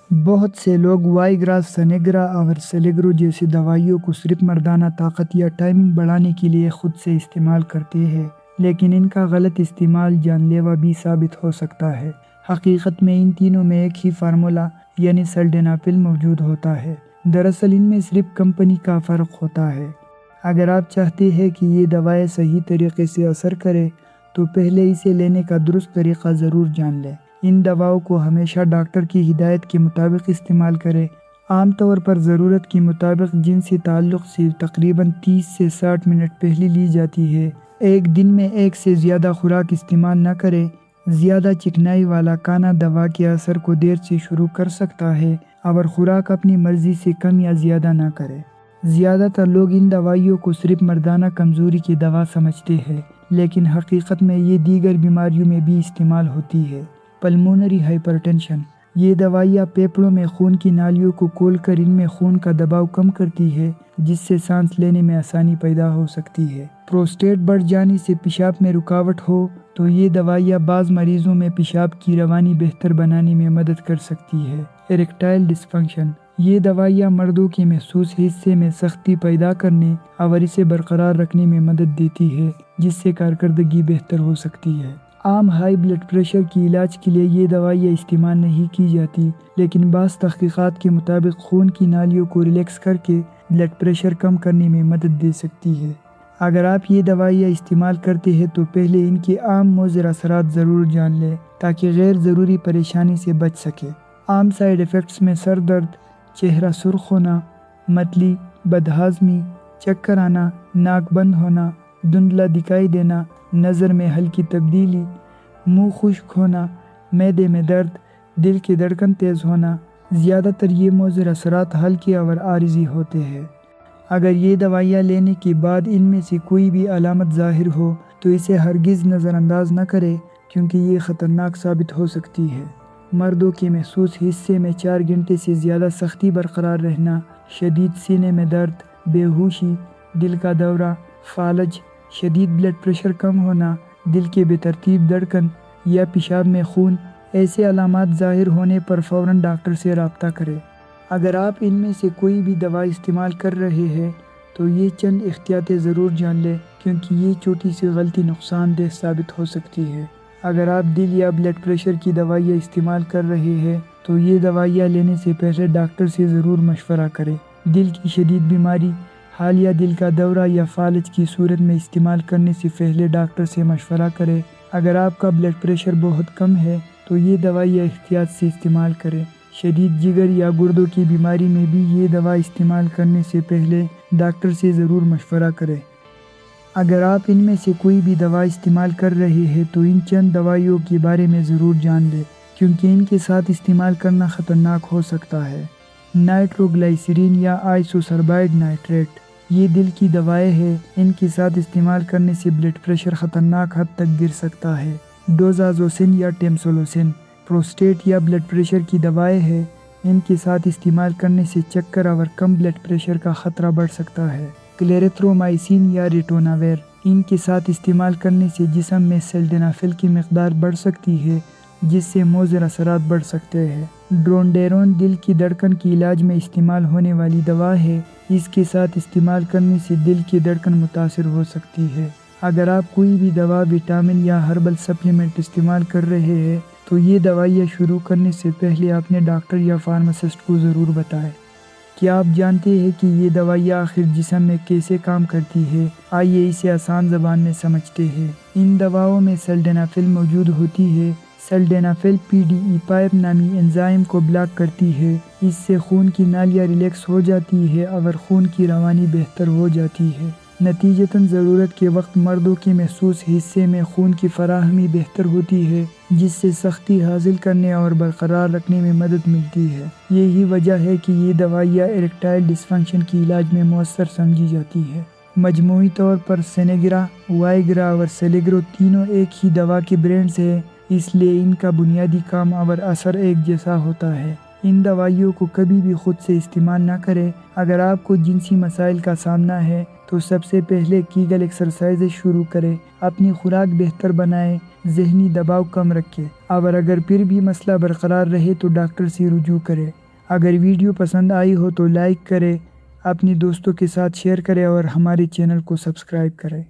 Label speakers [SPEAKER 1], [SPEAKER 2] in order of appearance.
[SPEAKER 1] بہت سے لوگ وائیگرا، سنیگرا اور سیلیگرو جیسی دوائیوں کو صرف مردانہ طاقت یا ٹائمنگ بڑھانے کے لیے خود سے استعمال کرتے ہیں، لیکن ان کا غلط استعمال جان لیوا بھی ثابت ہو سکتا ہے۔ حقیقت میں ان تینوں میں ایک ہی فارمولا یعنی سلڈینافیل موجود ہوتا ہے۔ دراصل ان میں صرف کمپنی کا فرق ہوتا ہے۔ اگر آپ چاہتے ہیں کہ یہ دوائیں صحیح طریقے سے اثر کرے تو پہلے اسے لینے کا درست طریقہ ضرور جان لیں۔ ان دواؤں کو ہمیشہ ڈاکٹر کی ہدایت کے مطابق استعمال کریں۔ عام طور پر ضرورت کے مطابق جن سے تعلق سے تقریباً 30 سے 60 منٹ پہلے لی جاتی ہے۔ ایک دن میں ایک سے زیادہ خوراک استعمال نہ کریں۔ زیادہ چکنائی والا کھانا دوا کے اثر کو دیر سے شروع کر سکتا ہے اور خوراک اپنی مرضی سے کم یا زیادہ نہ کریں۔ زیادہ تر لوگ ان دوائیوں کو صرف مردانہ کمزوری کی دوا سمجھتے ہیں، لیکن حقیقت میں یہ دیگر بیماریوں میں بھی استعمال ہوتی ہے۔ پلمونری ہائپرٹینشن، یہ دوائیاں پھیپھڑوں میں خون کی نالیوں کو کھول کر ان میں خون کا دباؤ کم کرتی ہے، جس سے سانس لینے میں آسانی پیدا ہو سکتی ہے۔ پروسٹیٹ بڑھ جانے سے پیشاب میں رکاوٹ ہو تو یہ دوائیاں بعض مریضوں میں پیشاب کی روانی بہتر بنانے میں مدد کر سکتی ہے۔ اریکٹائل ڈسفنکشن، یہ دوائیاں مردوں کے محسوس حصے میں سختی پیدا کرنے اور اسے برقرار رکھنے میں مدد دیتی ہے، جس سے کارکردگی بہتر ہو سکتی ہے۔ عام ہائی بلڈ پریشر کی علاج کے لیے یہ دوائیاں استعمال نہیں کی جاتی، لیکن بعض تحقیقات کے مطابق خون کی نالیوں کو ریلیکس کر کے بلڈ پریشر کم کرنے میں مدد دے سکتی ہے۔ اگر آپ یہ دوائیاں استعمال کرتے ہیں تو پہلے ان کے عام مضر اثرات ضرور جان لیں تاکہ غیر ضروری پریشانی سے بچ سکے۔ عام سائیڈ ایفیکٹس میں سر درد، چہرہ سرخ ہونا، متلی، بدہضمی، چکر آنا، ناک بند ہونا، دھندلا دکھائی دینا، نظر میں ہلکی تبدیلی، منہ خشک ہونا، معدے میں درد، دل کی دھڑکن تیز ہونا۔ زیادہ تر یہ مضر اثرات ہلکے اور عارضی ہوتے ہیں۔ اگر یہ دوائیاں لینے کے بعد ان میں سے کوئی بھی علامت ظاہر ہو تو اسے ہرگز نظر انداز نہ کریں، کیونکہ یہ خطرناک ثابت ہو سکتی ہے۔ مردوں کے محسوس حصے میں 4 گھنٹے سے زیادہ سختی برقرار رہنا، شدید سینے میں درد، بے ہوشی، دل کا دورہ، فالج، شدید بلڈ پریشر کم ہونا، دل کے بے ترتیب دھڑکن یا پیشاب میں خون، ایسے علامات ظاہر ہونے پر فوراً ڈاکٹر سے رابطہ کریں۔ اگر آپ ان میں سے کوئی بھی دوا استعمال کر رہے ہیں تو یہ چند احتیاطیں ضرور جان لیں، کیونکہ یہ چھوٹی سی غلطی نقصان دہ ثابت ہو سکتی ہے۔ اگر آپ دل یا بلڈ پریشر کی دوائیاں استعمال کر رہے ہیں تو یہ دوائیاں لینے سے پہلے ڈاکٹر سے ضرور مشورہ کریں۔ دل کی شدید بیماری، حالیہ دل کا دورہ یا فالج کی صورت میں استعمال کرنے سے پہلے ڈاکٹر سے مشورہ کریں۔ اگر آپ کا بلڈ پریشر بہت کم ہے تو یہ دوائیاں احتیاط سے استعمال کریں۔ شدید جگر یا گردوں کی بیماری میں بھی یہ دوا استعمال کرنے سے پہلے ڈاکٹر سے ضرور مشورہ کریں۔ اگر آپ ان میں سے کوئی بھی دوا استعمال کر رہے ہیں تو ان چند دوائیوں کے بارے میں ضرور جان لیں، کیونکہ ان کے ساتھ استعمال کرنا خطرناک ہو سکتا ہے۔ نائٹروگلائسرین یا آئسوسربائڈ نائٹریٹ، یہ دل کی دوائیں ہیں۔ ان کے ساتھ استعمال کرنے سے بلڈ پریشر خطرناک حد تک گر سکتا ہے۔ ڈوزازوسن یا ٹیمسولوسن، پروسٹیٹ یا بلڈ پریشر کی دوائیں ہیں۔ ان کے ساتھ استعمال کرنے سے چکر اور کم بلڈ پریشر کا خطرہ بڑھ سکتا ہے۔ کلیریتھرومائسین یا ریٹوناویر، ان کے ساتھ استعمال کرنے سے جسم میں سلڈینافیل کی مقدار بڑھ سکتی ہے، جس سے مضر اثرات بڑھ سکتے ہیں۔ ڈرونڈیرون دل کی دھڑکن کے علاج میں استعمال ہونے والی دوا ہے۔ اس کے ساتھ استعمال کرنے سے دل کی دھڑکن متاثر ہو سکتی ہے۔ اگر آپ کوئی بھی دوا، وٹامن یا ہربل سپلیمنٹ استعمال کر رہے ہیں تو یہ دوائیاں شروع کرنے سے پہلے اپنے ڈاکٹر یا فارماسسٹ کو ضرور بتائیں۔ کیا آپ جانتے ہیں کہ یہ دوائیاں آخر جسم میں کیسے کام کرتی ہے؟ آئیے اسے آسان زبان میں سمجھتے ہیں۔ ان دواؤں میں سلڈینافیل موجود ہوتی ہے۔ سلڈینافیل PDE5 نامی انزائم کو بلاک کرتی ہے۔ اس سے خون کی نالیاں ریلیکس ہو جاتی ہے اور خون کی روانی بہتر ہو جاتی ہے۔ نتیجتاً ضرورت کے وقت مردوں کے محسوس حصے میں خون کی فراہمی بہتر ہوتی ہے، جس سے سختی حاصل کرنے اور برقرار رکھنے میں مدد ملتی ہے۔ یہی وجہ ہے کہ یہ دوائیاں اریکٹائل ڈسفنکشن کی علاج میں مؤثر سمجھی جاتی ہے۔ مجموعی طور پر سنیگرا، وائیگرا اور سیلیگرو تینوں ایک ہی دوا کے برانڈز ہیں، اس لیے ان کا بنیادی کام اور اثر ایک جیسا ہوتا ہے۔ ان دوائیوں کو کبھی بھی خود سے استعمال نہ کریں۔ اگر آپ کو جنسی مسائل کا سامنا ہے تو سب سے پہلے کیگل ایکسرسائز شروع کریں، اپنی خوراک بہتر بنائیں، ذہنی دباؤ کم رکھیں، اور اگر پھر بھی مسئلہ برقرار رہے تو ڈاکٹر سے رجوع کریں۔ اگر ویڈیو پسند آئی ہو تو لائک کریں، اپنی دوستوں کے ساتھ شیئر کریں اور ہمارے چینل کو سبسکرائب کریں۔